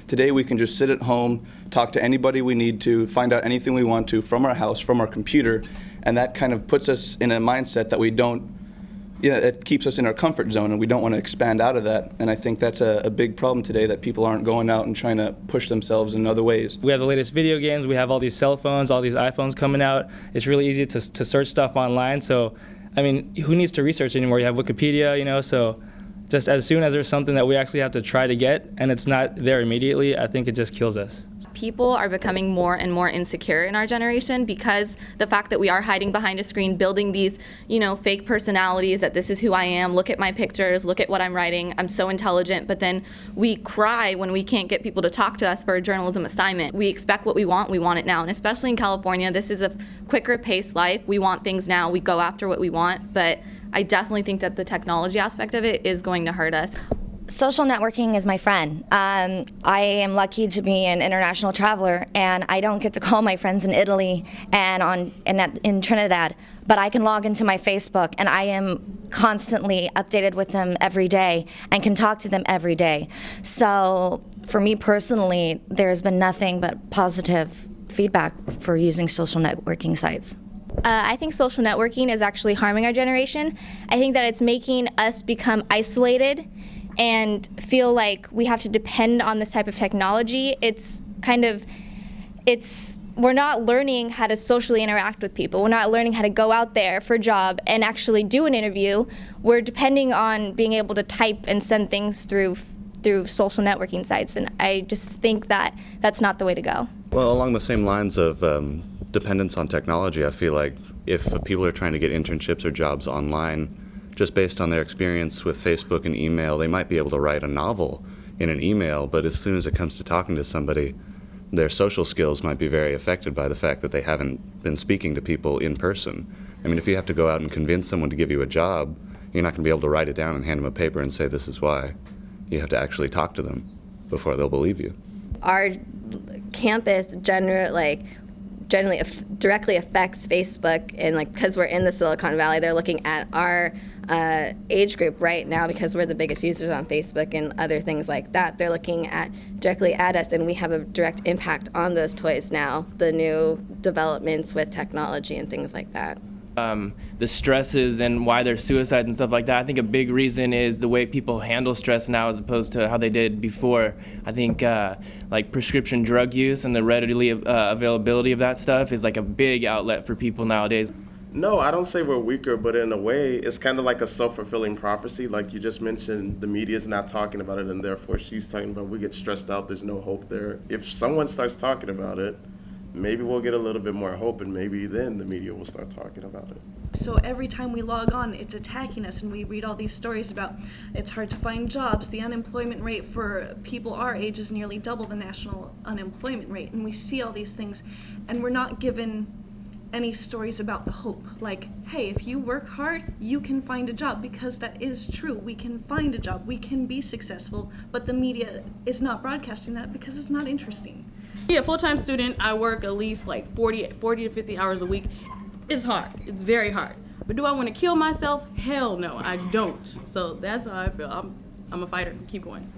Today we can just sit at home, talk to anybody we need to, find out anything we want to from our house, from our computer, and that kind of puts us in a mindset that we don't, it keeps us in our comfort zone, and we don't want to expand out of that. And I think that's a big problem today, that people aren't going out and trying to push themselves in other ways. We have the latest video games, we have all these cell phones, all these iPhones coming out. It's really easy to search stuff online, so I mean, who needs to research anymore? You have Wikipedia, so just as soon as there's something that we actually have to try to get and it's not there immediately, I think it just kills us. People are becoming more and more insecure in our generation because the fact that we are hiding behind a screen, building these, fake personalities that this is who I am, look at my pictures, look at what I'm writing, I'm so intelligent, but then we cry when we can't get people to talk to us for a journalism assignment. We expect what we want it now, and especially in California, this is a quicker paced life. We want things now, we go after what we want, but I definitely think that the technology aspect of it is going to hurt us. Social networking is my friend. I am lucky to be an international traveler, and I don't get to call my friends in Italy and in Trinidad, but I can log into my Facebook, and I am constantly updated with them every day and can talk to them every day. So for me personally, there's been nothing but positive feedback for using social networking sites. I think social networking is actually harming our generation. I think that it's making us become isolated and feel like we have to depend on this type of technology. We're not learning how to socially interact with people. We're not learning how to go out there for a job and actually do an interview. We're depending on being able to type and send things through social networking sites, and I just think that that's not the way to go. Well, along the same lines of dependence on technology, I feel like if people are trying to get internships or jobs online, just based on their experience with Facebook and email, they might be able to write a novel in an email, but as soon as it comes to talking to somebody, their social skills might be very affected by the fact that they haven't been speaking to people in person. I mean, if you have to go out and convince someone to give you a job, you're not going to be able to write it down and hand them a paper and say, this is why. You have to actually talk to them before they'll believe you. Our campus directly affects Facebook, and because we're in the Silicon Valley, they're looking at our age group right now because we're the biggest users on Facebook and other things like that. They're looking directly at us, and we have a direct impact on those toys now, the new developments with technology and things like that. The stresses and why there's suicides and stuff like that. I think a big reason is the way people handle stress now as opposed to how they did before. I think like prescription drug use and the readily availability of that stuff is like a big outlet for people nowadays. No, I don't say we're weaker, but in a way, it's kind of like a self-fulfilling prophecy. Like you just mentioned, the media's not talking about it, and therefore she's talking about we get stressed out, there's no hope there. If someone starts talking about it, maybe we'll get a little bit more hope, and maybe then the media will start talking about it. So every time we log on, it's attacking us, and we read all these stories about it's hard to find jobs. The unemployment rate for people our age is nearly double the national unemployment rate, and we see all these things, and we're not given any stories about the hope. Like, hey, if you work hard, you can find a job, because that is true. We can find a job, we can be successful, but the media is not broadcasting that because it's not interesting. Yeah, full-time student, I work at least like 40 to 50 hours a week. It's hard, it's very hard. But do I want to kill myself? Hell no, I don't. So that's how I feel. I'm a fighter, keep going.